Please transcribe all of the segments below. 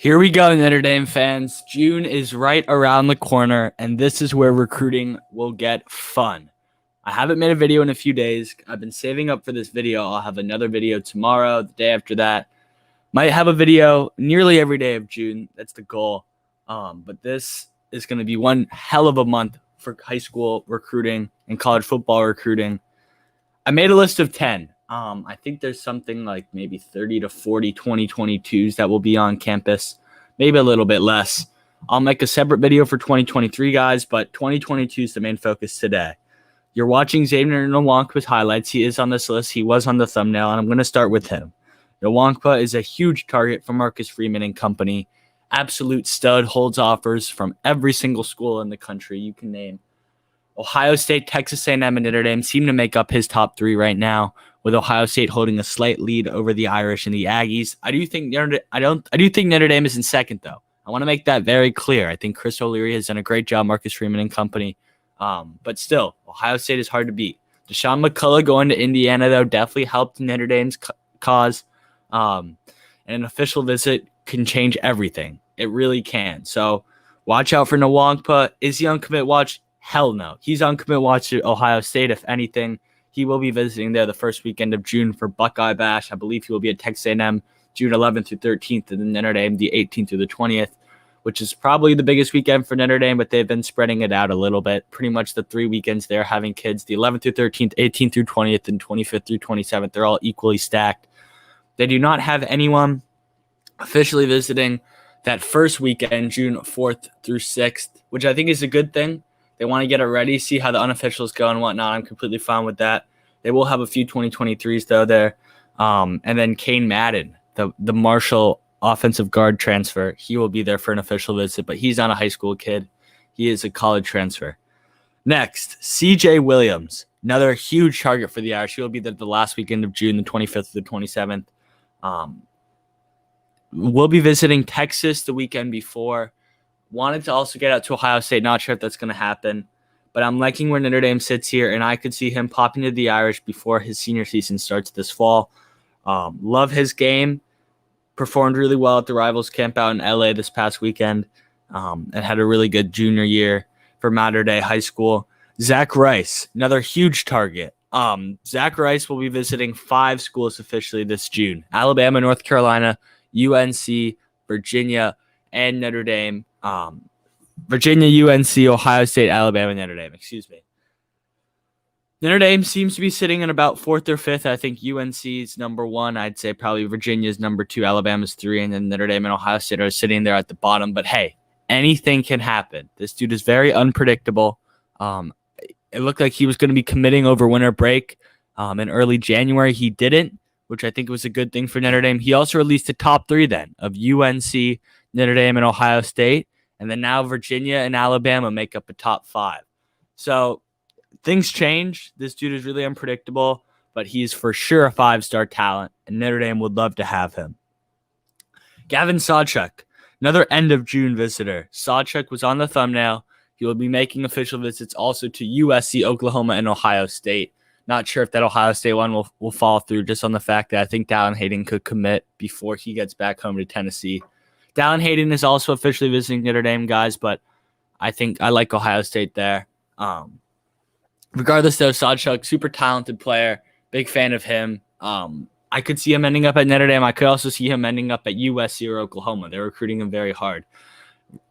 Here we go, Notre Dame fans. June is right around the corner, and this is where recruiting will get fun. I haven't made a video in a few days. I've been saving up for this video. I'll have another video tomorrow, the day after that. Might have a video nearly every day of June. That's the goal. But this is going to be one hell of a month for high school recruiting and college football recruiting. I made a list of 10. I think there's something like maybe 30 to 40 2022s that will be on campus, maybe a little bit less. I'll make a separate video for 2023 guys, but 2022 is the main focus today. You're watching Xavier Nwankpa's highlights. He is on this list. He was on the thumbnail, and I'm going to start with him. Nwankpa is a huge target for Marcus Freeman and company. Absolute stud, holds offers from every single school in the country you can name. Ohio State, Texas A&M, and Notre Dame seem to make up his top three right now, with Ohio State holding a slight lead over the Irish and the Aggies. I do think Notre Dame is in second, though. I want to make that very clear. I think Chris O'Leary has done a great job, Marcus Freeman and company. But still, Ohio State is hard to beat. Deshaun McCullough going to Indiana, though, definitely helped Notre Dame's cause. And an official visit can change everything. It really can. So watch out for Nwankpa. Is he on commit watch? Hell no. He's on commit watch to Ohio State, if anything. He will be visiting there the first weekend of June for Buckeye Bash. I believe he will be at Texas A&M June 11th through 13th, and then Notre Dame the 18th through the 20th, which is probably the biggest weekend for Notre Dame, but they've been spreading it out a little bit. Pretty much the 3 weekends they're having kids, the 11th through 13th, 18th through 20th, and 25th through 27th. They're all equally stacked. They do not have anyone officially visiting that first weekend, June 4th through 6th, which I think is a good thing. They want to get it ready, see how the unofficials go and whatnot. I'm completely fine with that. They will have a few 2023s, though, there. And then Kane Madden, the Marshall offensive guard transfer, he will be there for an official visit, but he's not a high school kid. He is a college transfer. Next, C.J. Williams, another huge target for the Irish. He will be there the last weekend of June, the 25th to the 27th. We'll be visiting Texas the weekend before. Wanted to also get out to Ohio State. Not sure if that's going to happen. But I'm liking where Notre Dame sits here, and I could see him popping to the Irish before his senior season starts this fall. Love his game. Performed really well at the Rivals camp out in LA this past weekend, and had a really good junior year for Mater Dei High School. Zach Rice, another huge target. Zach Rice will be visiting 5 schools officially this June: Alabama, North Carolina, UNC, Virginia, and Notre Dame. Virginia, UNC, Ohio State, Alabama, Notre Dame. Excuse me. Notre Dame seems to be sitting in about 4th or 5th. I think UNC is number 1. I'd say probably Virginia's number 2, Alabama's 3, and then Notre Dame and Ohio State are sitting there at the bottom. But hey, anything can happen. This dude is very unpredictable. It looked like he was going to be committing over winter break in early January. He didn't, which I think was a good thing for Notre Dame. He also released a top 3 then of UNC, Notre Dame, and Ohio State. And then now Virginia and Alabama make up a top 5. So things change. This dude is really unpredictable, but he's for sure a 5-star talent, and Notre Dame would love to have him. Gavin Sawchuk, another end of June visitor. Sawchuk was on the thumbnail. He will be making official visits also to USC, Oklahoma, and Ohio State. Not sure if that Ohio State one will fall through, just on the fact that I think Dallin Hayden could commit before he gets back home to Tennessee. Dallin Hayden is also officially visiting Notre Dame, guys, but I think I like Ohio State there. Regardless, though, Sawchuk, super talented player, big fan of him. I could see him ending up at Notre Dame. I could also see him ending up at USC or Oklahoma. They're recruiting him very hard.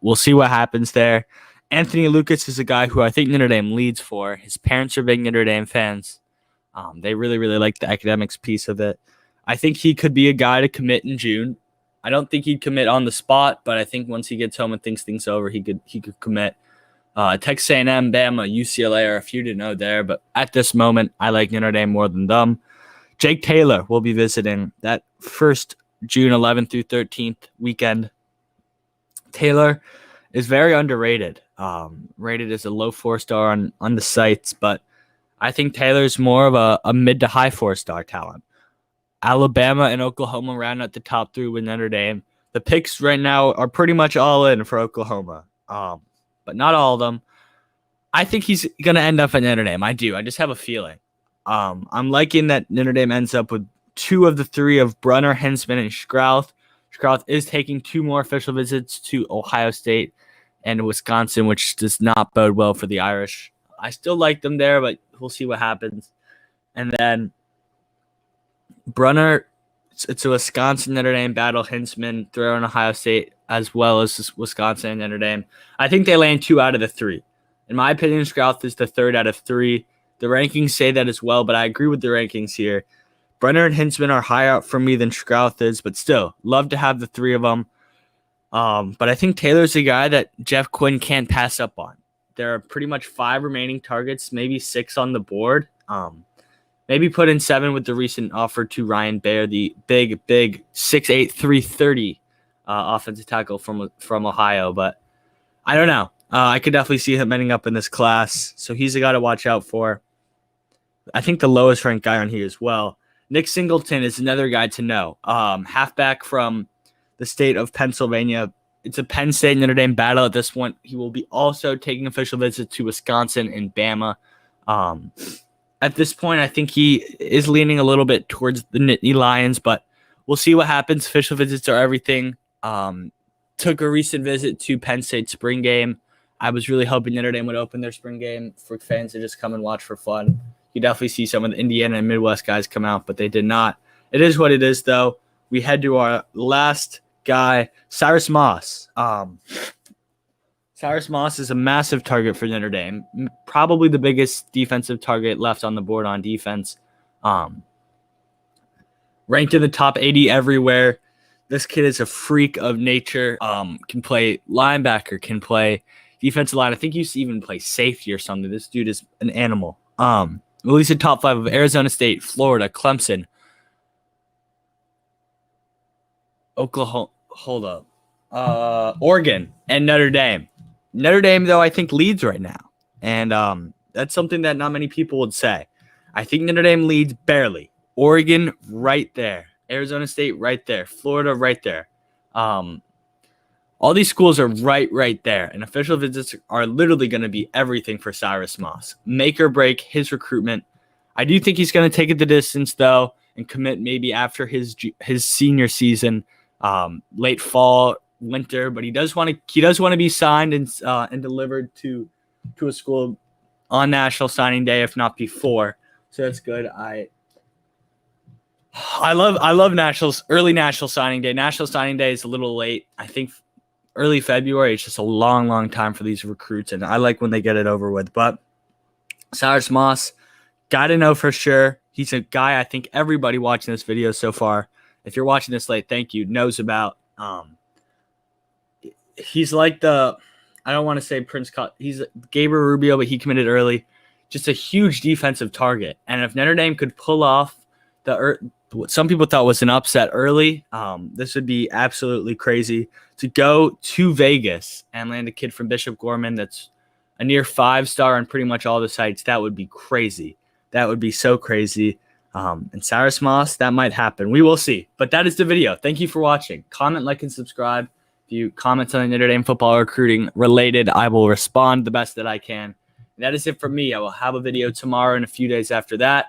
We'll see what happens there. Anthony Lucas is a guy who I think Notre Dame leads for. His parents are big Notre Dame fans. They really, really like the academics piece of it. I think he could be a guy to commit in June. I don't think he'd commit on the spot, but I think once he gets home and thinks things over, he could commit. Texas A&M, Bama, UCLA are a few to know there, but at this moment, I like Notre Dame more than them. Jake Taylor will be visiting that first June 11th through 13th weekend. Taylor is very underrated. Rated as a low 4-star on the sites, but I think Taylor's more of a mid to high 4-star talent. Alabama and Oklahoma round out the top 3 with Notre Dame. The picks right now are pretty much all in for Oklahoma, but not all of them. I think he's going to end up at Notre Dame. I do. I just have a feeling. I'm liking that Notre Dame ends up with 2 of the 3 of Brunner, Hensman, and Strauth. Strauth is taking 2 more official visits to Ohio State and Wisconsin, which does not bode well for the Irish. I still like them there, but we'll see what happens. And then Brunner, it's a Wisconsin Notre Dame battle. Hintzman throwing Ohio State as well as Wisconsin and Notre Dame. I think they land 2 out of the 3. In my opinion, Strauth is the 3rd out of 3. The rankings say that as well, but I agree with the rankings here. Brunner and Hintzman are higher up for me than Strauth is, but still, love to have the 3 of them. But I think Taylor's a guy that Jeff Quinn can't pass up on. There are pretty much 5 remaining targets, maybe 6 on the board. Maybe put in 7 with the recent offer to Ryan Baer, the big 6'8", 330 offensive tackle from Ohio. But I don't know. I could definitely see him ending up in this class, so he's a guy to watch out for. I think the lowest ranked guy on here as well. Nick Singleton is another guy to know. Halfback from the state of Pennsylvania. It's a Penn State Notre Dame battle at this point. He will be also taking official visits to Wisconsin and Bama. At this point, I think he is leaning a little bit towards the Nittany Lions, but we'll see what happens. Official visits are everything. Took a recent visit to Penn State spring game. I was really hoping Notre Dame would open their spring game for fans to just come and watch for fun. You definitely see some of the Indiana and Midwest guys come out, but they did not. It is what it is, though. We head to our last guy, Cyrus Moss. Cyrus Moss is a massive target for Notre Dame, probably the biggest defensive target left on the board on defense. Ranked in the top 80 everywhere. This kid is a freak of nature. Can play linebacker, can play defensive line. I think he used to even play safety or something. This dude is an animal. Released in top 5 of Arizona State, Florida, Clemson, Oklahoma, Oregon, and Notre Dame. Notre Dame, though, I think leads right now. And that's something that not many people would say. I think Notre Dame leads barely. Oregon right there. Arizona State right there. Florida right there. All these schools are right there. And official visits are literally going to be everything for Cyrus Moss. Make or break his recruitment. I do think he's going to take it the distance, though, and commit maybe after his senior season, late fall, winter. But he does want to be signed and delivered to a school on National Signing Day, if not before. So that's good. I love early National Signing Day. National Signing Day is a little late. I think early February. It's just a long time for these recruits, and I like when they get it over with. But Cyrus Moss, got to know for sure. He's a guy I think everybody watching this video so far, if you're watching this late, thank you, knows about. He's like I don't want to say Prince Cut. He's Gabriel Rubio, but he committed early. Just a huge defensive target. And if Notre Dame could pull off what some people thought was an upset early, this would be absolutely crazy. To go to Vegas and land a kid from Bishop Gorman that's a near 5-star on pretty much all the sites, that would be crazy. That would be so crazy. And Cyrus Moss, that might happen. We will see. But that is the video. Thank you for watching. Comment, like, and subscribe. If you comment on Notre Dame football recruiting related, I will respond the best that I can. And that is it for me. I will have a video tomorrow and a few days after that.